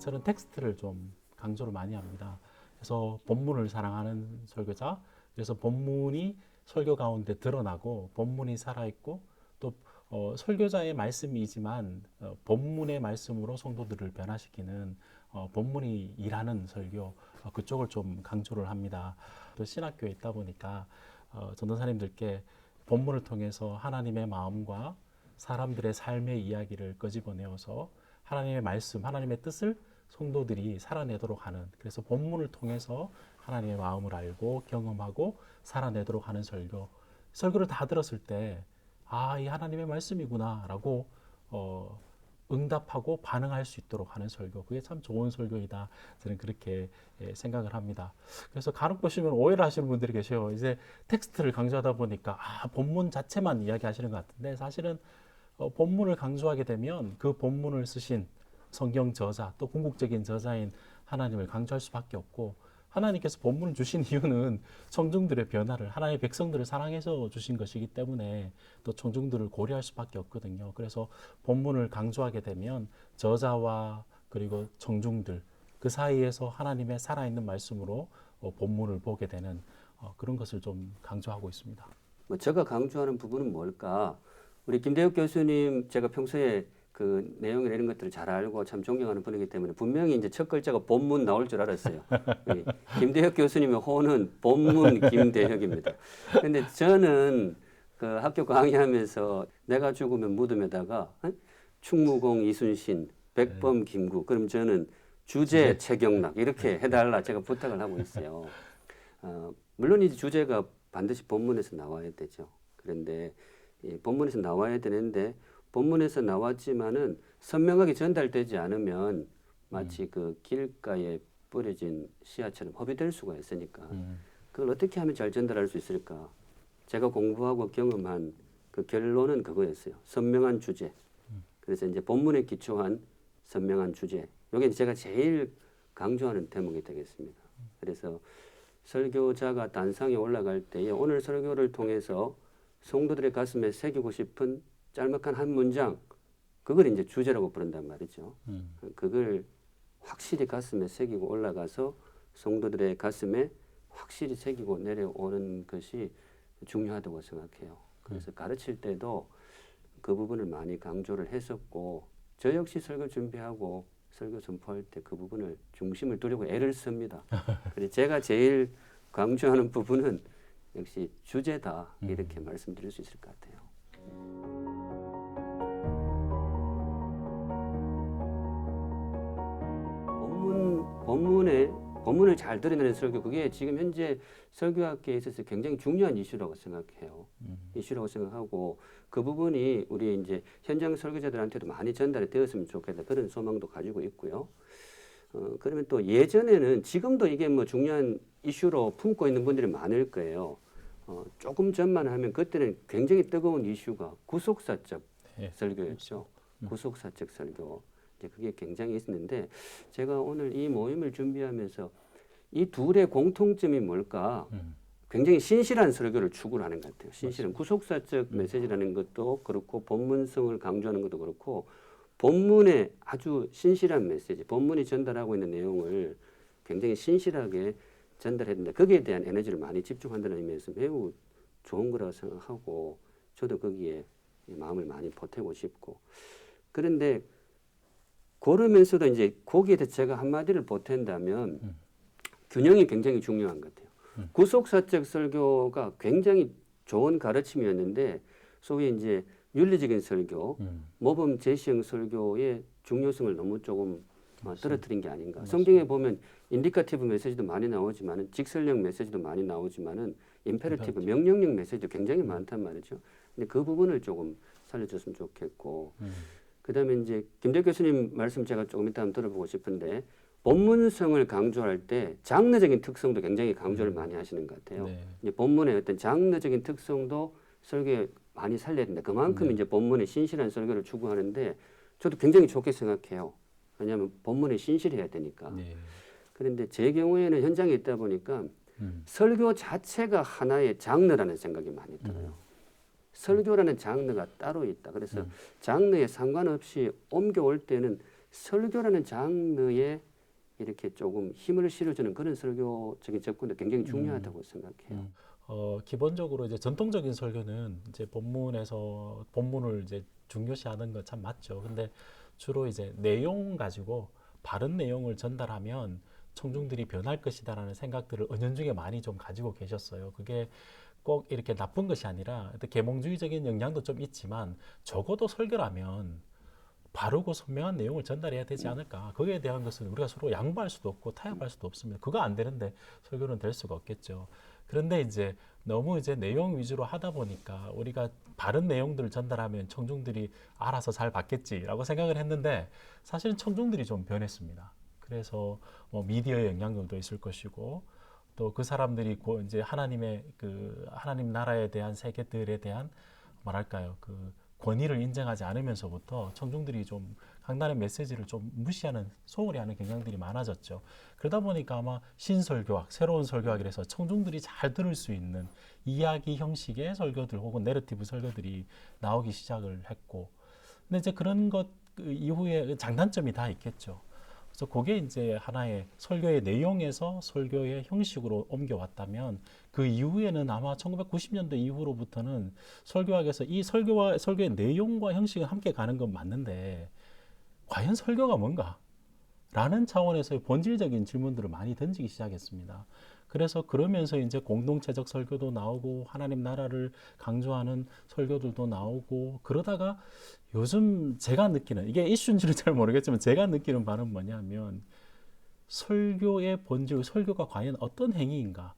저는 텍스트를 좀 강조를 많이 합니다. 그래서 본문을 사랑하는 설교자, 그래서 본문이 설교 가운데 드러나고 본문이 살아있고 또 설교자의 말씀이지만 본문의 말씀으로 성도들을 변화시키는 본문이 일하는 설교 그쪽을 좀 강조를 합니다. 또 신학교에 있다 보니까 전도사님들께 본문을 통해서 하나님의 마음과 사람들의 삶의 이야기를 끄집어내어서 하나님의 말씀, 하나님의 뜻을 성도들이 살아내도록 하는, 그래서 본문을 통해서 하나님의 마음을 알고 경험하고 살아내도록 하는 설교. 설교를 다 들었을 때 아, 이 하나님의 말씀이구나 라고 응답하고 반응할 수 있도록 하는 설교, 그게 참 좋은 설교이다, 저는 그렇게 생각을 합니다. 그래서 간혹 보시면 오해를 하시는 분들이 계셔요. 이제 텍스트를 강조하다 보니까 본문 자체만 이야기하시는 것 같은데, 사실은 본문을 강조하게 되면 그 본문을 쓰신 성경 저자, 또 궁극적인 저자인 하나님을 강조할 수밖에 없고, 하나님께서 본문을 주신 이유는 청중들의 변화를, 하나님의 백성들을 사랑해서 주신 것이기 때문에 또 청중들을 고려할 수밖에 없거든요. 그래서 본문을 강조하게 되면 저자와 그리고 청중들 그 사이에서 하나님의 살아있는 말씀으로 본문을 보게 되는 그런 것을 좀 강조하고 있습니다. 뭐 제가 강조하는 부분은 뭘까? 우리 김대혁 교수님 제가 평소에 그 내용이나 이런 것들을 잘 알고 참 존경하는 분이기 때문에 분명히 이제 첫 글자가 본문 나올 줄 알았어요. 김대혁 교수님의 호는 본문 김대혁입니다. 근데 저는 그 학교 강의하면서 내가 죽으면 무덤에다가 충무공 이순신, 백범 김구, 그럼 저는 주제 최경락 이렇게 해달라 제가 부탁을 하고 있어요. 물론 이제 주제가 반드시 본문에서 나와야 되죠. 그런데 본문에서 나와야 되는데 본문에서 나왔지만은 선명하게 전달되지 않으면 마치 그 길가에 뿌려진 씨앗처럼 허비될 수가 있으니까 그걸 어떻게 하면 잘 전달할 수 있을까? 제가 공부하고 경험한 그 결론은 그거였어요. 선명한 주제. 그래서 이제 본문에 기초한 선명한 주제. 이게 제가 제일 강조하는 대목이 되겠습니다. 그래서 설교자가 단상에 올라갈 때에 오늘 설교를 통해서 성도들의 가슴에 새기고 싶은 짤막한 한 문장, 그걸 이제 주제라고 부른단 말이죠. 그걸 확실히 가슴에 새기고 올라가서 성도들의 가슴에 확실히 새기고 내려오는 것이 중요하다고 생각해요. 그래서 가르칠 때도 그 부분을 많이 강조를 했었고, 저 역시 설교 준비하고 설교 선포할 때 그 부분을 중심을 두려고 애를 씁니다. 그래서 제가 제일 강조하는 부분은 역시 주제다, 이렇게 말씀드릴 수 있을 것 같아요. 본문을 잘 드러내는 설교, 그게 지금 현재 설교학계에 있어서 굉장히 중요한 이슈라고 생각해요. 이슈라고 생각하고 그 부분이 우리 이제 현장 설교자들한테도 많이 전달이 되었으면 좋겠다, 그런 소망도 가지고 있고요. 그러면 또 예전에는, 지금도 이게 뭐 중요한 이슈로 품고 있는 분들이 많을 거예요. 조금 전만 하면 그때는 굉장히 뜨거운 이슈가 구속사적 설교였죠. 구속사적 설교. 그게 굉장히 있었는데, 제가 오늘 이 모임을 준비하면서 이 둘의 공통점이 뭘까? 굉장히 신실한 설교를 추구를 하는 것 같아요. 신실한 구속사적 메시지라는 것도 그렇고 본문성을 강조하는 것도 그렇고, 본문의 아주 신실한 메시지, 본문이 전달하고 있는 내용을 굉장히 신실하게 전달해야 된다. 거기에 대한 에너지를 많이 집중한다는 의미에서 매우 좋은 거라고 생각하고, 저도 거기에 마음을 많이 보태고 싶고, 그런데 그러면서도 이제 거기에 대해서 제가 한마디를 보탠다면 균형이 굉장히 중요한 것 같아요. 구속사적 설교가 굉장히 좋은 가르침이었는데, 소위 이제 윤리적인 설교, 모범 제시형 설교의 중요성을 너무 조금 떨어뜨린 게 아닌가. 맞습니다. 성경에 보면 인디카티브 메시지도 많이 나오지만은, 직설형 메시지도 많이 나오지만은, 임페러티브 명령형 메시지도 굉장히 많단 말이죠. 근데 그 부분을 조금 살려줬으면 좋겠고, 그다음에 이제 김대혁 교수님 말씀 제가 조금 이따 한번 들어보고 싶은데, 본문성을 강조할 때 장르적인 특성도 굉장히 강조를 많이 하시는 것 같아요. 네. 이제 본문의 어떤 장르적인 특성도 설교에 많이 살려야 된다. 그만큼 이제 본문의 신실한 설교를 추구하는데, 저도 굉장히 좋게 생각해요. 왜냐하면 본문에 신실해야 되니까. 네. 그런데 제 경우에는 현장에 있다 보니까 설교 자체가 하나의 장르라는 생각이 많이 들어요. 설교라는 장르가 따로 있다. 그래서 장르에 상관없이 옮겨올 때는 설교라는 장르에 이렇게 조금 힘을 실어주는 그런 설교적인 접근도 굉장히 중요하다고 생각해요. 기본적으로 이제 전통적인 설교는 이제 본문에서 본문을 이제 중요시하는 거 참 맞죠. 근데 주로 이제 내용 가지고 바른 내용을 전달하면 청중들이 변할 것이다라는 생각들을 은연중에 많이 좀 가지고 계셨어요. 그게 꼭 이렇게 나쁜 것이 아니라 계몽주의적인 영향도 좀 있지만 적어도 설교라면 바르고 선명한 내용을 전달해야 되지 않을까. 거기에 대한 것은 우리가 서로 양보할 수도 없고 타협할 수도 없습니다. 그거 안 되는데 설교는 될 수가 없겠죠. 그런데 이제 너무 이제 내용 위주로 하다 보니까 우리가 바른 내용들을 전달하면 청중들이 알아서 잘 받겠지라고 생각을 했는데 사실은 청중들이 좀 변했습니다. 그래서 뭐 미디어의 영향력도 있을 것이고 또 그 사람들이 이제 하나님의 그 하나님 나라에 대한 세계들에 대한 뭐랄까요 그 권위를 인정하지 않으면서부터 청중들이 좀 강단의 메시지를 좀 무시하는 소홀히 하는 경향들이 많아졌죠. 그러다 보니까 아마 신설교학, 새로운 설교학이라서 청중들이 잘 들을 수 있는 이야기 형식의 설교들 혹은 내러티브 설교들이 나오기 시작을 했고, 근데 이제 그런 것 이후에 장단점이 다 있겠죠. 그래서 그게 이제 하나의 설교의 내용에서 설교의 형식으로 옮겨왔다면 그 이후에는 아마 1990년대 이후로부터는 설교학에서 이 설교와 설교의 내용과 형식은 함께 가는 건 맞는데 과연 설교가 뭔가? 라는 차원에서의 본질적인 질문들을 많이 던지기 시작했습니다. 그래서 그러면서 이제 공동체적 설교도 나오고 하나님 나라를 강조하는 설교들도 나오고 그러다가 요즘 제가 느끼는 이게 이슈인지는 잘 모르겠지만 제가 느끼는 바는 뭐냐면 설교의 본질, 설교가 과연 어떤 행위인가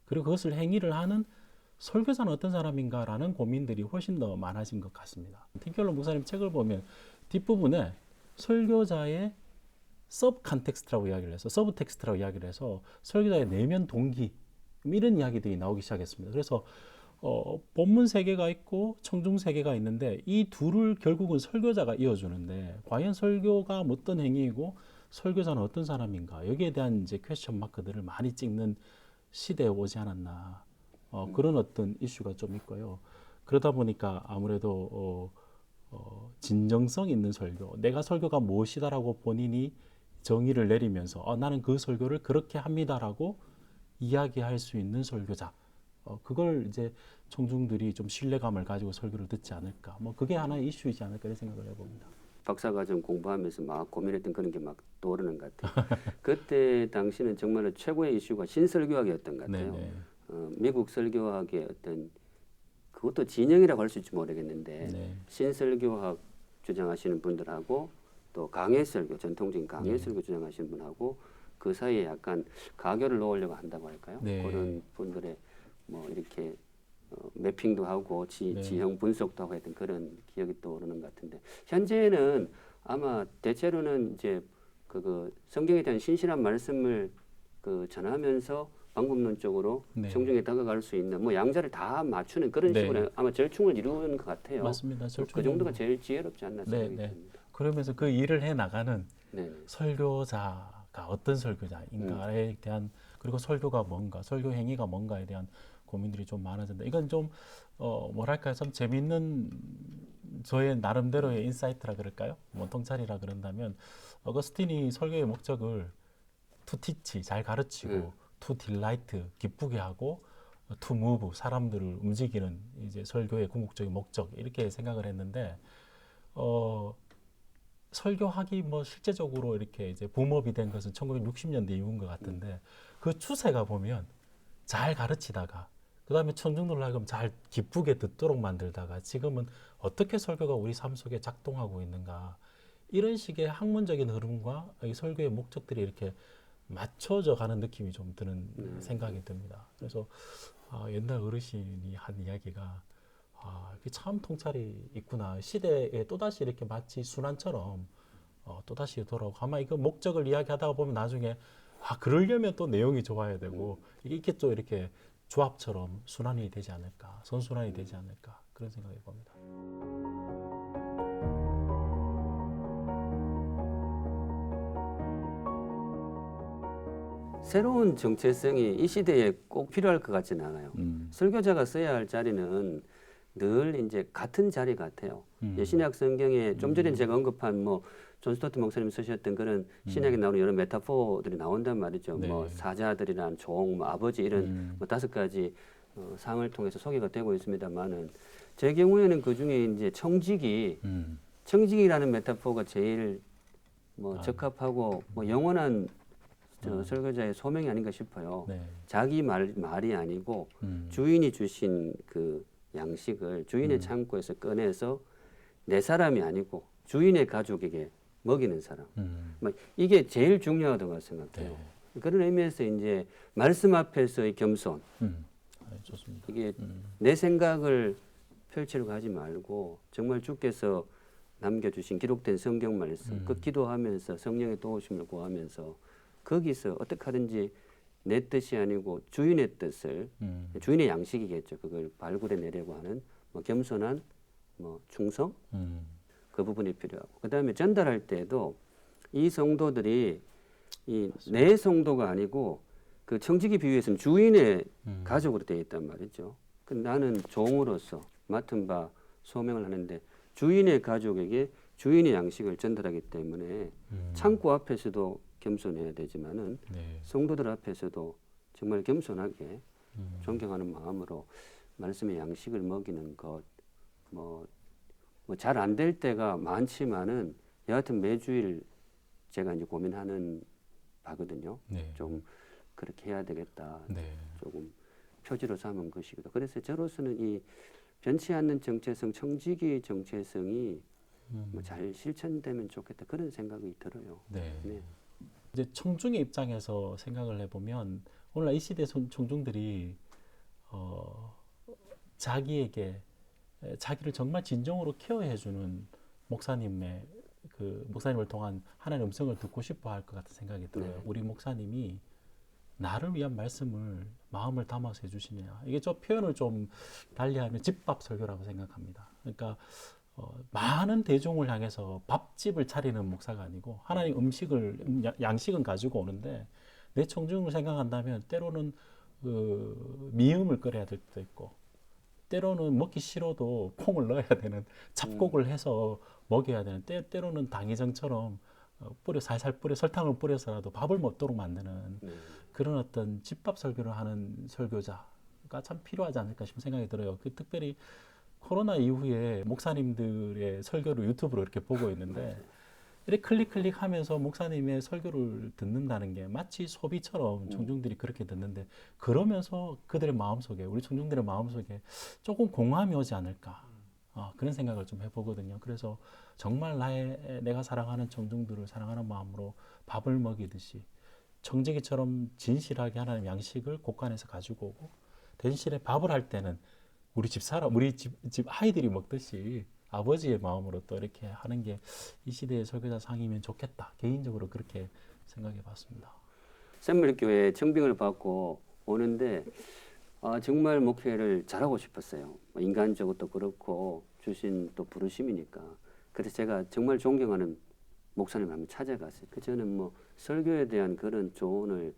그리고 그것을 행위를 하는 설교자는 어떤 사람인가라는 고민들이 훨씬 더 많아진 것 같습니다. 팀켈러 목사님 책을 보면 뒷부분에 설교자의 서브 컨텍스트라고 이야기를 해서 서브 텍스트라고 이야기를 해서 설교자의 내면 동기 이런 이야기들이 나오기 시작했습니다. 그래서 본문 세계가 있고 청중 세계가 있는데 이 둘을 결국은 설교자가 이어주는데 과연 설교가 어떤 행위이고 설교자는 어떤 사람인가 여기에 대한 이제 퀘스천 마크들을 많이 찍는 시대에 오지 않았나 그런 어떤 이슈가 좀 있고요. 그러다 보니까 아무래도 진정성 있는 설교, 내가 설교가 무엇이다라고 본인이 정의를 내리면서 나는 그 설교를 그렇게 합니다라고 이야기할 수 있는 설교자. 그걸 이제 청중들이 좀 신뢰감을 가지고 설교를 듣지 않을까. 뭐 그게 하나의 이슈이지 않을까 이런 생각을 해봅니다. 박사과정 공부하면서 막 고민했던 그런 게 막 떠오르는 것 같아요. 그때 당시는 정말로 최고의 이슈가 신설교학이었던 것 같아요. 미국 설교학의 어떤 그것도 진영이라고 할 수 있을지 모르겠는데 네. 신설교학 주장하시는 분들하고 또 강해설교, 전통적인 강해설교 주장하시는 분하고 그 사이에 약간 가교를 놓으려고 한다고 할까요? 네. 그런 분들의 뭐 이렇게 매핑도 하고 지형 분석도 하고 했던 그런 기억이 떠오르는 것 같은데 현재는 아마 대체로는 이제 그 성경에 대한 신실한 말씀을 전하면서 방법론적으로 청중에 다가갈 수 있는 뭐 양자를 다 맞추는 그런 식으로 아마 절충을 이루는 것 같아요. 맞습니다. 그 정도가 제일 지혜롭지 않나 생각이 듭니다. 그러면서 그 일을 해 나가는 설교자가 어떤 설교자인가에 대한 그리고 설교가 뭔가, 설교 행위가 뭔가에 대한 고민들이 좀 많아진다. 이건 좀 뭐랄까요, 좀 재미있는 저의 나름대로의 인사이트라 그럴까요? 뭐 통찰이라 그런다면 어거스틴이 설교의 목적을 to teach 잘 가르치고 to delight 기쁘게 하고 to move 사람들을 움직이는 이제 설교의 궁극적인 목적 이렇게 생각을 했는데 설교학이 뭐 실제적으로 이렇게 이제 붐업이 된 것은 1960년대 이후인 것 같은데 그 추세가 보면 잘 가르치다가 그 다음에 청중들 하여금 잘 기쁘게 듣도록 만들다가 지금은 어떻게 설교가 우리 삶 속에 작동하고 있는가 이런 식의 학문적인 흐름과 이 설교의 목적들이 이렇게 맞춰져 가는 느낌이 좀 드는 생각이 듭니다. 그래서 옛날 어르신이 한 이야기가 이게 참 통찰이 있구나. 시대에 또다시 이렇게 마치 순환처럼 또다시 돌아오고 아마 이거 목적을 이야기하다가 보면 나중에 그러려면 또 내용이 좋아야 되고 이게 또 이렇게 조합처럼 순환이 되지 않을까, 선순환이 되지 않을까 그런 생각이 봅니다. 새로운 정체성이 이 시대에 꼭 필요할 것 같지는 않아요. 설교자가 써야 할 자리는 늘 이제 같은 자리 같아요. 신약 성경에 좀 전에 제가 언급한 뭐 존 스토트 목사님 쓰셨던 그런 신약에 나오는 여러 메타포들이 나온단 말이죠. 네. 뭐 사자들이란 종, 뭐 아버지 이런 뭐 5가지 상을 통해서 소개가 되고 있습니다만은 제 경우에는 그 중에 이제 청직이라는 메타포가 제일 뭐 적합하고 뭐 영원한 설교자의 소명이 아닌가 싶어요. 네. 자기 말이 아니고 주인이 주신 그 양식을 주인의 창고에서 꺼내서 내 사람이 아니고 주인의 가족에게 먹이는 사람. 뭐 이게 제일 중요하다고 생각해요. 네. 그런 의미에서 이제 말씀 앞에서의 겸손. 좋습니다. 이게 내 생각을 펼치려고 하지 말고 정말 주께서 남겨주신 기록된 성경 말씀, 그 기도하면서 성령의 도우심을 구하면서 거기서 어떻게 하든지 내 뜻이 아니고 주인의 뜻을 주인의 양식이겠죠. 그걸 발굴해 내려고 하는 뭐 겸손한 뭐 충성 그 부분이 필요하고 그 다음에 전달할 때도 이 성도들이 이 내 성도가 아니고 그 청지기 비유에서는 주인의 가족으로 되어 있단 말이죠. 그 나는 종으로서 맡은 바 소명을 하는데 주인의 가족에게 주인의 양식을 전달하기 때문에 창고 앞에서도 겸손해야 되지만은 네. 성도들 앞에서도 정말 겸손하게 존경하는 마음으로 말씀의 양식을 먹이는 것, 뭐 잘 안 될 때가 많지만은 여하튼 매주일 제가 이제 고민하는 바거든요. 네. 좀 그렇게 해야 되겠다. 네. 조금 표지로 삼은 것이기도. 그래서 저로서는 이 변치 않는 정체성, 청지기 정체성이 뭐 잘 실천되면 좋겠다 그런 생각이 들어요. 네. 네. 이제 청중의 입장에서 생각을 해보면 오늘날 이 시대 청중들이 자기에게 자기를 정말 진정으로 케어해주는 목사님의 그 목사님을 통한 하나님의 음성을 듣고 싶어할 것 같은 생각이 들어요. 네. 우리 목사님이 나를 위한 말씀을 마음을 담아서 해주시냐. 이게 저 표현을 좀 달리하면 집밥 설교라고 생각합니다. 그러니까 많은 대중을 향해서 밥집을 차리는 목사가 아니고 하나님 양식은 가지고 오는데 내 청중을 생각한다면 때로는 그 미음을 끓여야 될 때도 있고 때로는 먹기 싫어도 콩을 넣어야 되는 잡곡을 해서 먹여야 되는 때로는 당위정처럼 살살 뿌려 설탕을 뿌려서라도 밥을 먹도록 만드는 그런 어떤 집밥 설교를 하는 설교자가 참 필요하지 않을까 싶은 생각이 들어요. 특별히 코로나 이후에 목사님들의 설교를 유튜브로 이렇게 보고 있는데 이렇게 클릭하면서 목사님의 설교를 듣는다는 게 마치 소비처럼 청중들이 그렇게 듣는데 그러면서 그들의 마음속에 우리 청중들의 마음속에 조금 공허함이 오지 않을까 그런 생각을 좀 해보거든요. 그래서 정말 내가 사랑하는 청중들을 사랑하는 마음으로 밥을 먹이듯이 청지기처럼 진실하게 하나님 양식을 곳간에서 가지고 오고 대신에 밥을 할 때는 우리 집 아이들이 먹듯이 아버지의 마음으로 또 이렇게 하는 게 이 시대의 설교자 상이면 좋겠다. 개인적으로 그렇게 생각해 봤습니다. 샘물교회 청빙을 받고 오는데 정말 목회를 잘하고 싶었어요. 인간적으로도 그렇고 주신 또 부르심이니까. 그래서 제가 정말 존경하는 목사님을 한번 찾아갔어요. 저는 뭐 설교에 대한 그런 조언을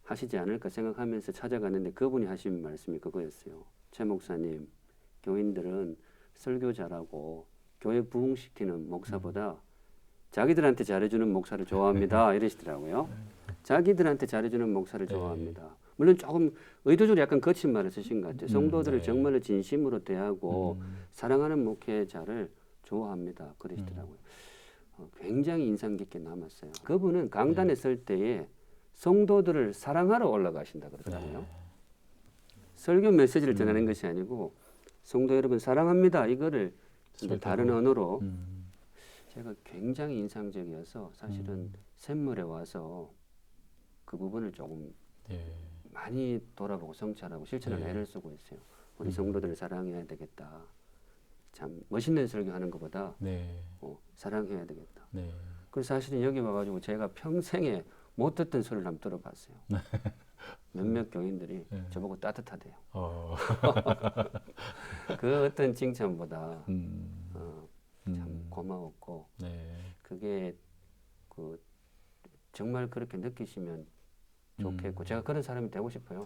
하시지 않을까 생각하면서 찾아갔는데 그분이 하신 말씀이 그거였어요. 최 목사님, 교인들은 설교 잘하고 교회 부흥시키는 목사보다 자기들한테 잘해주는 목사를 좋아합니다. 이러시더라고요. 자기들한테 잘해주는 목사를 좋아합니다. 물론 조금 의도적으로 약간 거친 말을 쓰신 것 같아요. 성도들을 정말로 진심으로 대하고 사랑하는 목회자를 좋아합니다. 그러시더라고요. 굉장히 인상 깊게 남았어요. 그분은 강단에 설 때에 성도들을 사랑하러 올라가신다 그러더라고요. 설교 메시지를 전하는 것이 아니고 성도 여러분 사랑합니다. 이거를 이제 다른 언어로 제가 굉장히 인상적이어서 사실은 샘물에 와서 그 부분을 조금 많이 돌아보고 성찰하고 실천을 애를 쓰고 있어요. 우리 성도들을 사랑해야 되겠다. 참 멋있는 설교하는 것보다 사랑해야 되겠다. 그래서 사실은 여기 와가지고 제가 평생에 못 듣던 소리를 한번 들어봤어요. 몇몇 교인들이 저보고 따뜻하대요. 그 어떤 칭찬보다 참 고마웠고 그게 정말 그렇게 느끼시면 좋겠고 제가 그런 사람이 되고 싶어요.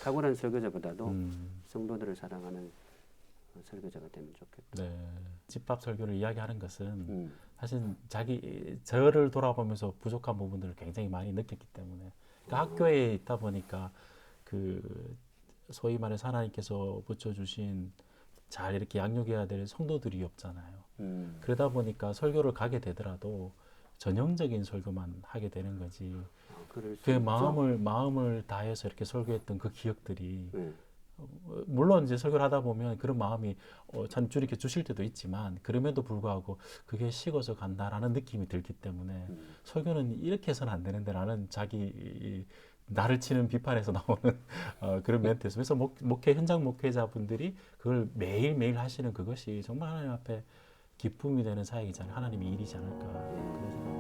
탁월한 설교자보다도 성도들을 사랑하는 설교자가 되면 좋겠다. 네. 집합 설교를 이야기하는 것은 음. 사실 저를 돌아보면서 부족한 부분들을 굉장히 많이 느꼈기 때문에 그러니까 학교에 있다 보니까 그 소위 말해서 하나님께서 붙여주신 잘 이렇게 양육해야 될 성도들이 없잖아요. 그러다 보니까 설교를 가게 되더라도 전형적인 설교만 하게 되는 거지. 그럴 수 그 있죠. 마음을 다해서 이렇게 설교했던 그 기억들이 네. 물론 이제 설교를 하다 보면 그런 마음이 참 이렇게 주실 때도 있지만 그럼에도 불구하고 그게 식어져 간다라는 느낌이 들기 때문에 설교는 이렇게 해서는 안 되는데라는 나를 치는 비판에서 나오는 그런 멘트에서 그래서 목회 현장 목회자분들이 그걸 매일매일 하시는 그것이 정말 하나님 앞에 기쁨이 되는 사역이잖아요. 하나님의 일이지 않을까 그런 생각.